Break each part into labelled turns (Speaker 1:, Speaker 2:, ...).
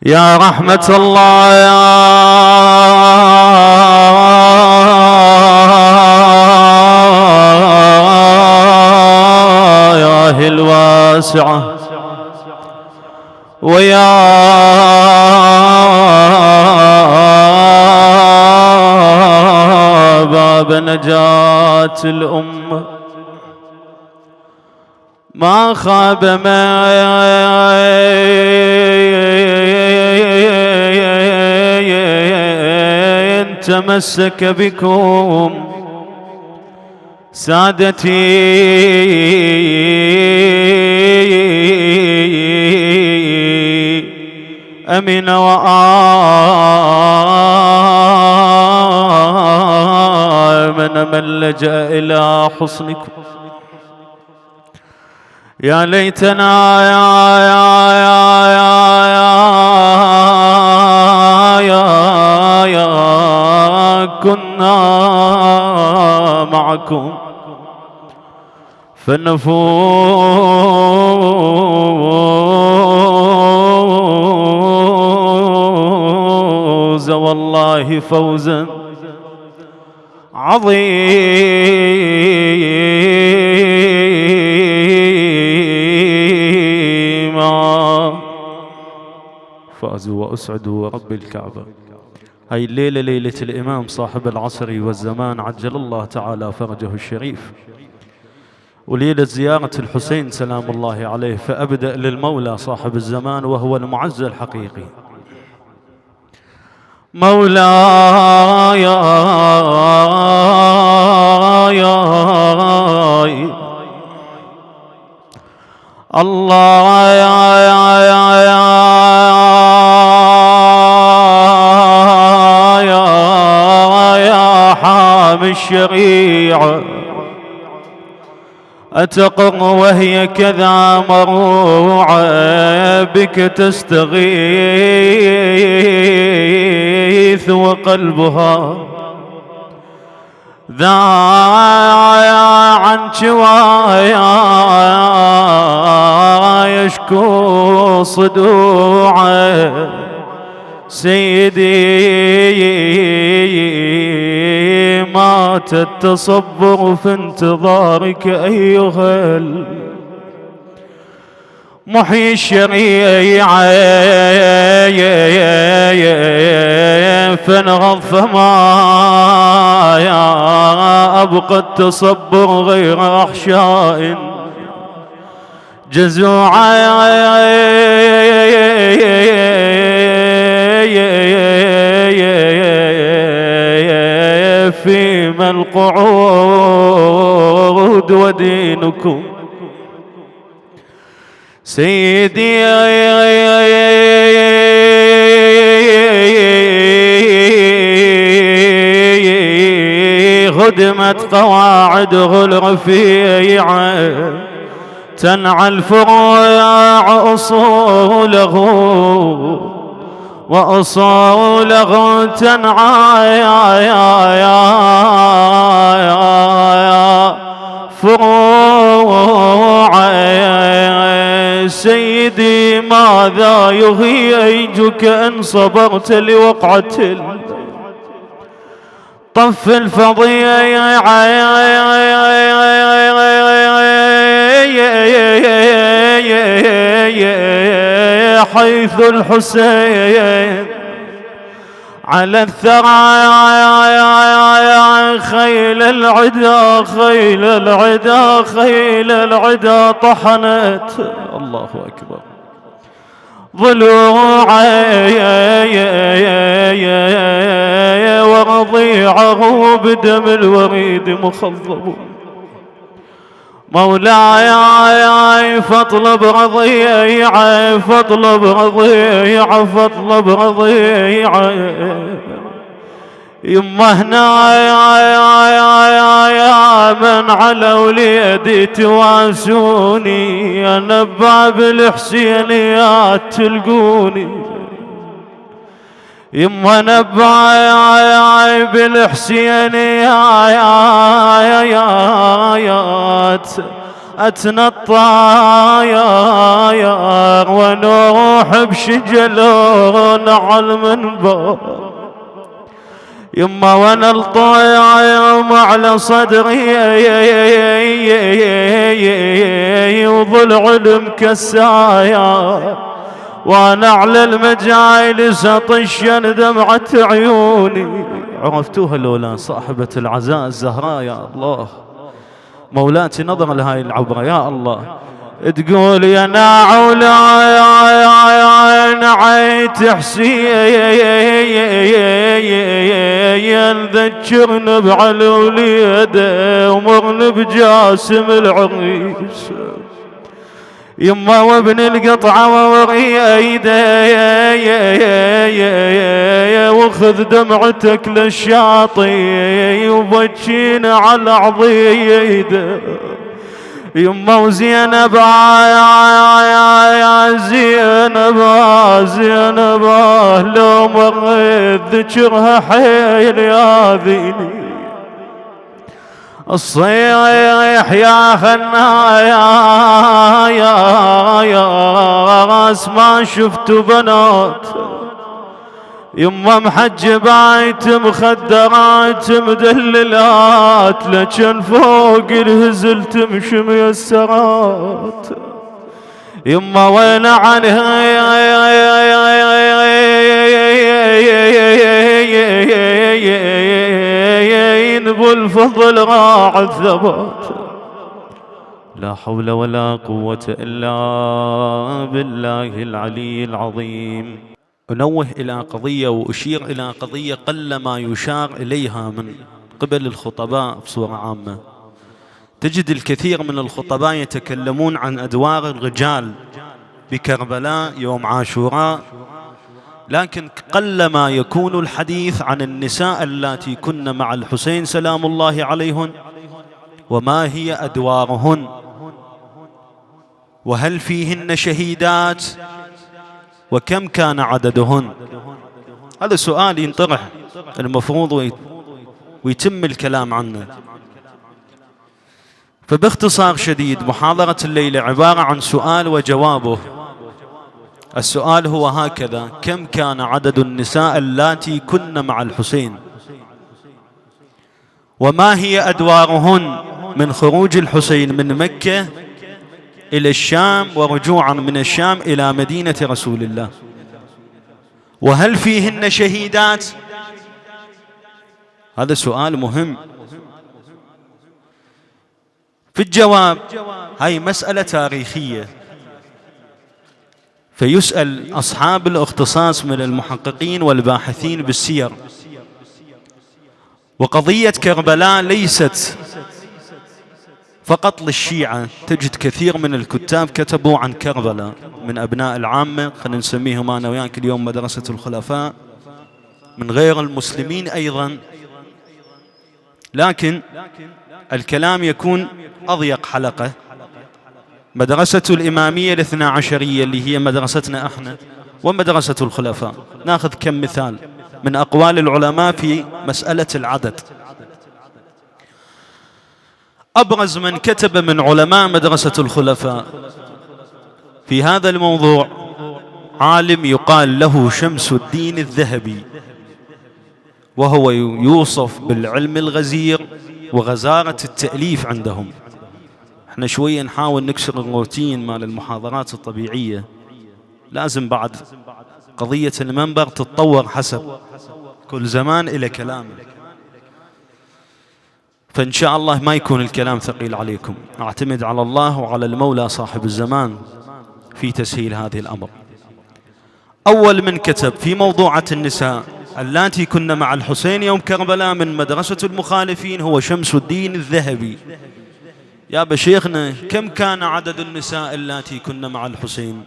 Speaker 1: يا رحمة الله يا الواسعة، ويا باب نجاة الأمة، ما خاب من تمسك بكم سادتي، أمن وآمن من لجأ إلى حصنكم. يا ليتنا يا كنا معكم فنفوز والله فوزا عظيما. فازوا واسعدوا ورب الكعبة. هاي الليلة ليلة الإمام صاحب العصر والزمان عجل الله تعالى فرجه الشريف، وليلة زيارة الحسين سلام الله عليه، فأبدأ للمولى صاحب الزمان وهو المعز الحقيقي. مولاي الله يا حامي الشريعة، أتقر وهي كذا مروعة، بك تستغيث وقلبها ذا عن شوايا يشكو صدوعه. سيدي مات التصبر في انتظارك أيها محيي الشريعة، فانغض فما أبقى التصبر غير أحشاء جزوعة. فيما القعود ودينكم سيدي هدمت قواعده الرفيعة، تنعى الفروع أصوله وأصوله تنعى فروع. سيدي ماذا يهيجك أن صبرت لوقعة طف الفظيع، حيث الحسين على الثرى خيل العدا خيل العدا خيل العدا طحنت الله أكبر ضلوعي ورضيعه بدم الوريد مخضب. مولاي فاطلب رضيعه فاطلب رضيعه فاطلب رضيعه. يما هنا يا من على وليدي تواسوني، يا نباب الحسينيات تلقوني. يما نبع بالحسينيات أتنطاير ونروح بشجلون على المنبر، يما وانا الطايم على صدري وضلع المكسايا، وانا على المجالس اطشن دمعة عيوني. عرفتوها لولا صاحبة العزاء الزهراء؟ يا الله مولاتي نظر لهاي العبرة يا الله. تقول يا ناعولا يا نعيت حسين ذكرنا بعلي وليده ومرن بجاسم العريس، يما وابن القطعة وريده وخذ دمعتك للشاطئ وبكينا على عضيده. يما وزينب يا زينب لو مريت ذكرها حيل ياذيني. الصيح يا خنايا يا راس ما شفت بنات، يما محجبات مخدرات مدللات، لكن فوق الهزل تمشي ميسرات. يما وين عنها ينبو الفضل راع الثبات. لا حول ولا قوة إلا بالله العلي العظيم. أنوه إلى قضية وأشير إلى قضية قل ما يشار إليها من قبل الخطباء بصورة عامة. تجد الكثير من الخطباء يتكلمون عن أدوار الرجال بكربلاء يوم عاشوراء، لكن قل ما يكون الحديث عن النساء اللاتي كن مع الحسين سلام الله عليهن، وما هي أدوارهن، وهل فيهن شهيدات، وكم كان عددهن. هذا سؤال ينطرح المفروض ويتم الكلام عنه. فباختصار شديد محاضرة الليلة عبارة عن سؤال وجوابه. السؤال هو هكذا: كم كان عدد النساء اللاتي كن مع الحسين، وما هي أدوارهن من خروج الحسين من مكة إلى الشام ورجوعا من الشام إلى مدينة رسول الله، وهل فيهن شهيدات؟ هذا سؤال مهم. في الجواب هاي مسألة تاريخية، فيسأل أصحاب الاختصاص من المحققين والباحثين بالسير. وقضية كربلاء ليست فقط للشيعة، تجد كثير من الكتاب كتبوا عن كربلاء من أبناء العامة، خلينا نسميهم أنا وياك اليوم مدرسة الخلفاء، من غير المسلمين أيضا، لكن الكلام يكون أضيق حلقة. مدرسة الإمامية الاثنا عشرية اللي هي مدرستنا احنا، ومدرسة الخلفاء، ناخذ كم مثال من أقوال العلماء في مسألة العدد. أبرز من كتب من علماء مدرسة الخلفاء في هذا الموضوع عالم يقال له شمس الدين الذهبي، وهو يوصف بالعلم الغزير وغزارة التأليف عندهم. احنا شوية نحاول نكسر الروتين مال المحاضرات الطبيعية، لازم بعد قضية المنبر تتطور حسب كل زمان إلى كلامه، فإن شاء الله ما يكون الكلام ثقيل عليكم. أعتمد على الله وعلى المولى صاحب الزمان في تسهيل هذه الأمر. أول من كتب في موضوعة النساء اللاتي كن مع الحسين يوم كربلاء من مدرسة المخالفين هو شمس الدين الذهبي. يا بشيخنا كم كان عدد النساء اللاتي كن مع الحسين؟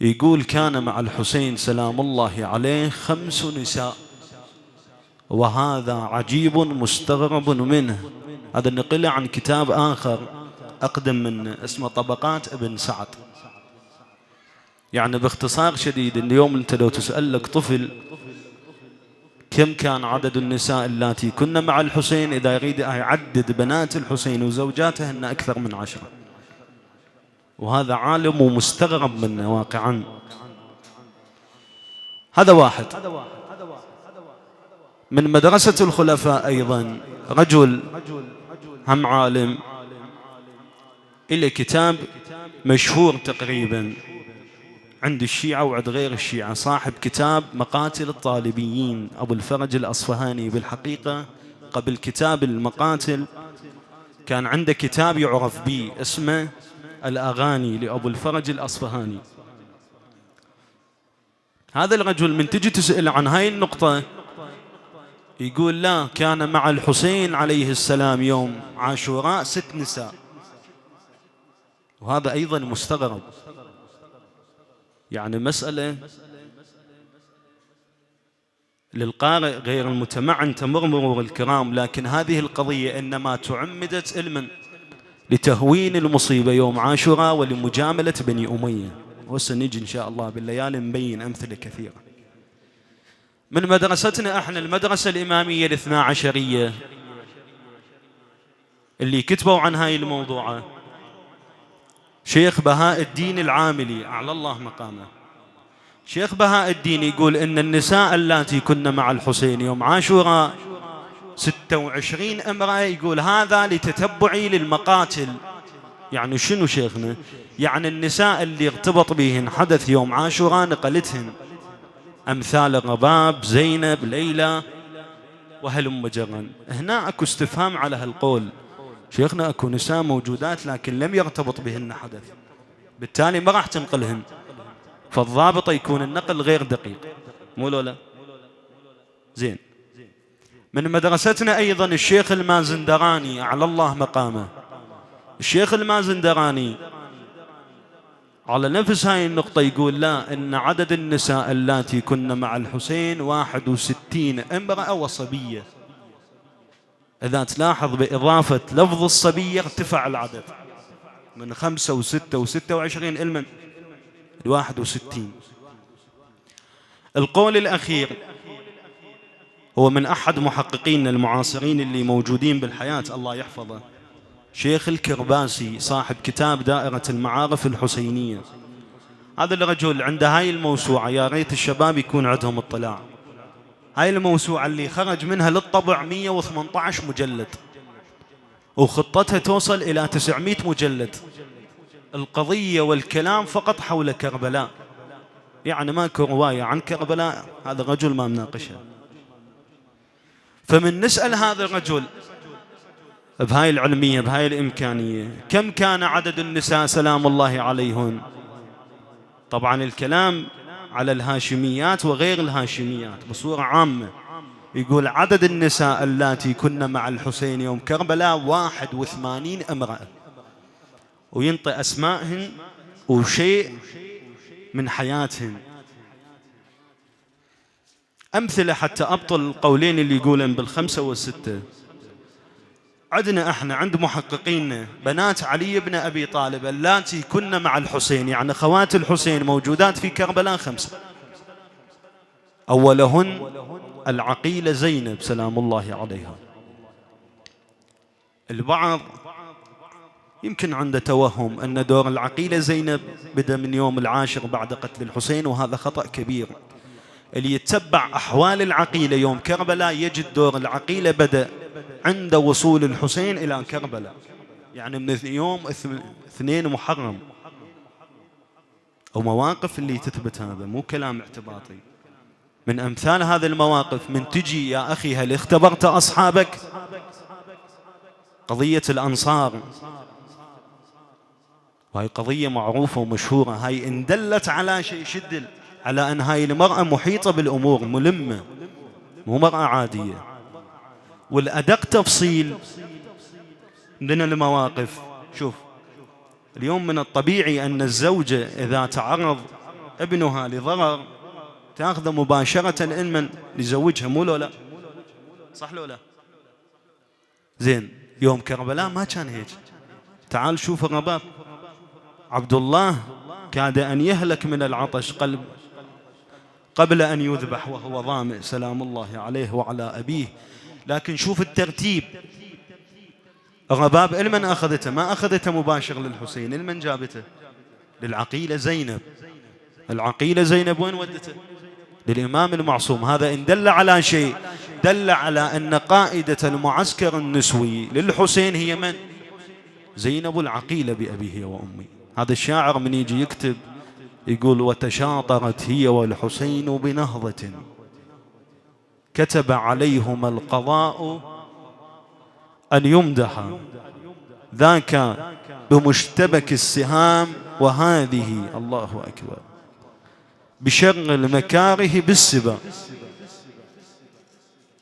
Speaker 1: يقول كان مع الحسين سلام الله عليه 5 نساء، وهذا عجيب مستغرب منه. هذا نقله عن كتاب آخر أقدم من اسمه طبقات ابن سعد. يعني باختصار شديد، اليوم أنت لو تسأل لك طفل كم كان عدد النساء اللاتي كن مع الحسين، إذا يريد يعدد بنات الحسين وزوجاته أن أكثر من 10. وهذا عالم ومستغرب منه واقعا. هذا واحد. من مدرسة الخلفاء أيضا رجل هم عالم، إلى كتاب مشهور تقريبا عند الشيعة وعند غير الشيعة، صاحب كتاب مقاتل الطالبيين، أبو الفرج الأصفهاني. بالحقيقة قبل كتاب المقاتل كان عنده كتاب يعرف به اسمه الأغاني لأبو الفرج الأصفهاني. هذا الرجل من تجي تسأل عن هاي النقطة يقول لا، كان مع الحسين عليه السلام يوم عاشوراء 6 نساء. وهذا أيضا مستغرب، يعني مسألة للقارئ غير المتمعن تمر مرور الكرام، لكن هذه القضية إنما تعمدت علما لتهوين المصيبة يوم عاشوراء ولمجاملة بني أمية. وسنجي إن شاء الله بالليالي نبين أمثلة كثيرة. من مدرستنا احنا المدرسة الإمامية الاثنا عشرية اللي كتبوا عن هاي الموضوع شيخ بهاء الدين العاملي أعلى الله مقامه. شيخ بهاء الدين يقول إن النساء اللاتي كن مع الحسين يوم عاشوراء 26 امرأة. يقول هذا لتتبعي للمقاتل. يعني شنو شيخنا؟ يعني النساء اللي ارتبط بهن حدث يوم عاشوراء نقلتهن، أمثال الرباب، زينب، ليلى وهلم جرا. هنا أكو استفهام على هالقول. شيخنا أكو نساء موجودات لكن لم يرتبط بهن حدث، بالتالي ما راح تنقلهن، فالضابط يكون النقل غير دقيق، مو لولا؟ زين. من مدرستنا أيضا الشيخ المازندراني أعلى الله مقامه. الشيخ المازندراني على نفس هاي النقطة يقول لا، إن عدد النساء اللاتي كن مع الحسين 61 امرأة وصبية. إذا تلاحظ بإضافة لفظ الصبية ارتفع العدد من 5 و6 و26 إلى 61. القول الأخير هو من أحد محققين المعاصرين اللي موجودين بالحياة الله يحفظه، شيخ الكرباسي صاحب كتاب دائرة المعارف الحسينية. هذا الرجل عنده هاي الموسوعة، يا ريت الشباب يكون عندهم اطلاع. هاي الموسوعة اللي خرج منها للطبع 118 مجلد، وخطتها توصل إلى 900 مجلد. القضية والكلام فقط حول كربلاء، يعني ماكو رواية عن كربلاء هذا الرجل ما مناقشها. فمن نسأل هذا الرجل بهاي العلمية بهاي الإمكانية كم كان عدد النساء سلام الله عليهن؟ طبعا الكلام على الهاشميات وغير الهاشميات بصورة عامة. يقول عدد النساء اللاتي كن مع الحسين يوم كربلاء 81 امرأة، وينطي أسمائهن وشيء من حياتهن. أمثلة حتى أبطل القولين اللي يقولن بالخمسة والستة. عندنا احنا عند محققين بنات علي بن أبي طالب اللاتي كن مع الحسين، يعني خوات الحسين موجودات في كربلاء 5. أولهن العقيلة زينب سلام الله عليها. البعض يمكن عنده توهم أن دور العقيلة زينب بدأ من يوم 10 بعد قتل الحسين، وهذا خطأ كبير. اللي يتبع أحوال العقيلة يوم كربلاء يجد دور العقيلة بدأ عند وصول الحسين إلى كربلاء، يعني من يوم 2 محرم. أو مواقف اللي تثبت هذا، مو كلام اعتباطي. من أمثال هذه المواقف من تجي يا أخي هل اختبرت أصحابك؟ قضية الأنصار، وهي قضية معروفة ومشهورة. هاي إن دلت على شيء شدل على أن هاي المرأة محيطة بالأمور، ملمة، مو مرأة عادية. والأدق تفصيل من المواقف. شوف، اليوم من الطبيعي أن الزوجة إذا تعرض ابنها لضرر تأخذ مباشرة علما لزوجها، مو لا؟ صح لو لا؟ زين. يوم كربلاء ما كان هيك. تعال شوف الرباب، عبد الله كاد أن يهلك من العطش، قبل أن يذبح وهو ظامئ سلام الله عليه وعلى أبيه. لكن شوف الترتيب، الرباب لمن أخذته؟ ما أخذته مباشر للحسين، لمن جابته؟ للعقيلة زينب. العقيلة زينب وين ودته؟ للإمام المعصوم. هذا إن دل على شيء دل على أن قائدة المعسكر النسوي للحسين هي من؟ زينب العقيلة بأبيه وأمي. هذا الشاعر من يجي يكتب يقول: وتشاطرت هي والحسين بنهضة كتب عليهما القضاء أن يمدحا ذاك بمشتبك السهام وهذه الله أكبر بشر المكاره بالسبا.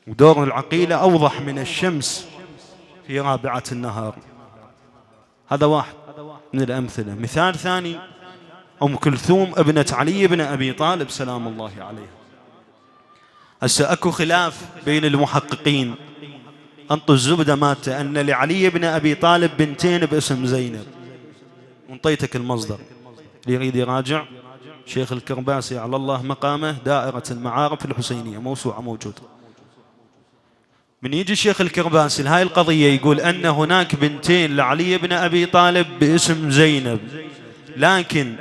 Speaker 1: ودور العقيلة أوضح من الشمس في رابعة النهار. هذا واحد من الأمثلة. مثال ثاني: أم كلثوم ابنة علي بن أبي طالب سلام الله عليه. هسه أكو خلاف بين المحققين، أنطوا الزبدة مات أن لعلي بن أبي طالب بنتين باسم زينب. وانطيتك المصدر اللي يريد يراجع، شيخ الكرباسي على الله مقامه، دائرة المعارف الحسينية، موسوعة موجودة. من يجي الشيخ الكرباسي لهاي القضية يقول أن هناك بنتين لعلي بن أبي طالب باسم زينب، لكن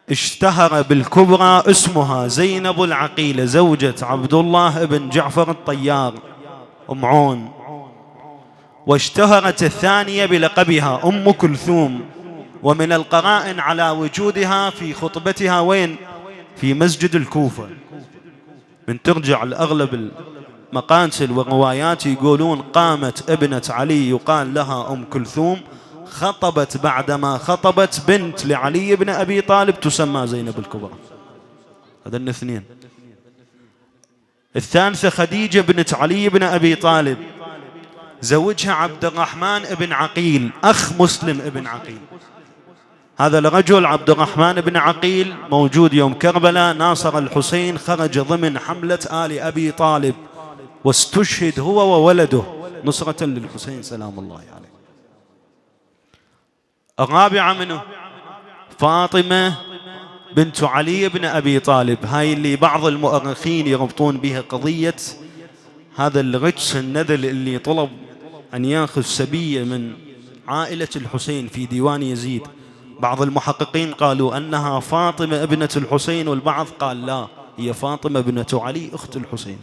Speaker 1: اشتهر بالكبرى اسمها زينب العقيلة زوجة عبد الله بن جعفر الطيار أم عون، واشتهرت الثانية بلقبها أم كلثوم. ومن القرائن على وجودها في خطبتها وين؟ في مسجد الكوفة. من ترجع لأغلب المقاتل والروايات يقولون قامت ابنة علي يقال لها أم كلثوم، خطبت بعدما خطبت بنت لعلي بن أبي طالب تسمى زينب الكبرى. هذا الاثنين. الثالثة خديجة بنت علي بن أبي طالب، زوجها عبد الرحمن بن عقيل أخ مسلم بن عقيل. هذا الرجل عبد الرحمن بن عقيل موجود يوم كربلاء، ناصر الحسين، خرج ضمن حملة آل أبي طالب واستشهد هو وولده نصرة للحسين سلام الله عليه. الرابعة منه فاطمة بنت علي بن أبي طالب. هاي اللي بعض المؤرخين يربطون بها قضية هذا الغجس النذل اللي طلب أن يأخذ سبية من عائلة الحسين في ديوان يزيد. بعض المحققين قالوا أنها فاطمة ابنة الحسين، والبعض قال لا، هي فاطمة بنت علي أخت الحسين.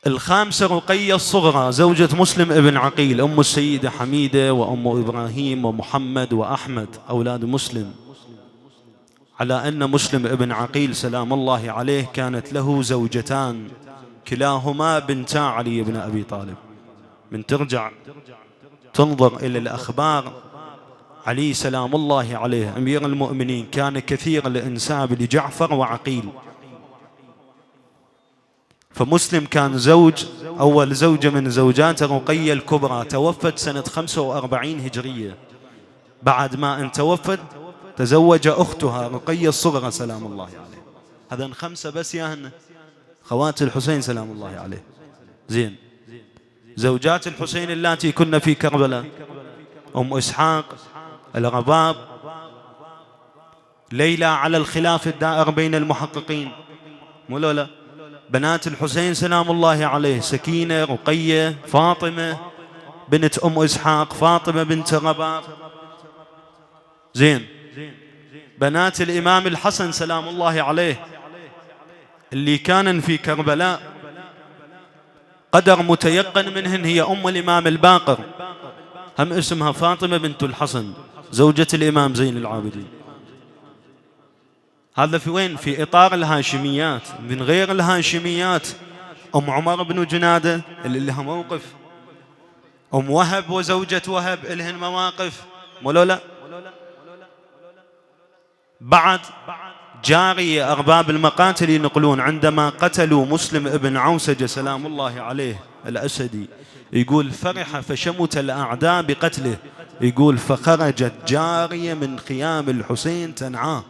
Speaker 1: الخامسة رقية الصغرى زوجة مسلم ابن عقيل، أم السيدة حميدة وأم إبراهيم ومحمد وأحمد أولاد مسلم، على أن مسلم ابن عقيل سلام الله عليه كانت له زوجتان كلاهما بنتا علي بن أبي طالب. من ترجع تنظر إلى الأخبار، علي سلام الله عليه أمير المؤمنين كان كثير الإنساب لجعفر وعقيل. فمسلم كان زوج أول زوجة من زوجات رقية الكبرى، توفت سنة 45 هجرية. بعد ما أن توفت تزوج أختها رقية الصغرى سلام الله عليه. هذا 5 بس ياهن خوات الحسين سلام الله عليه. زين، زوجات الحسين اللاتي كن في كربلاء: أم إسحاق، الرباب، ليلى على الخلاف الدائر بين المحققين، مولولا بنات الحسين سلام الله عليه: سكينة، رقية، فاطمة بنت أم إسحاق، فاطمة بنت الرباب. زين، بنات الإمام الحسن سلام الله عليه اللي كان في كربلاء قدر متيقن منهن هي أم الإمام الباقر، هم اسمها فاطمة بنت الحسن زوجة الإمام زين العابدين. هذا في وين؟ في إطار الهاشميات. من غير الهاشميات أم عمر بن جنادة اللي لها موقف، أم وهب وزوجة وهب لهن مواقف، مولولا. بعد جارية أرباب المقاتل ينقلون عندما قتلوا مسلم ابن عوسجة سلام الله عليه الأسدي، يقول فرح فشمت الأعداء بقتله، يقول فخرجت جارية من خيام الحسين تنعاه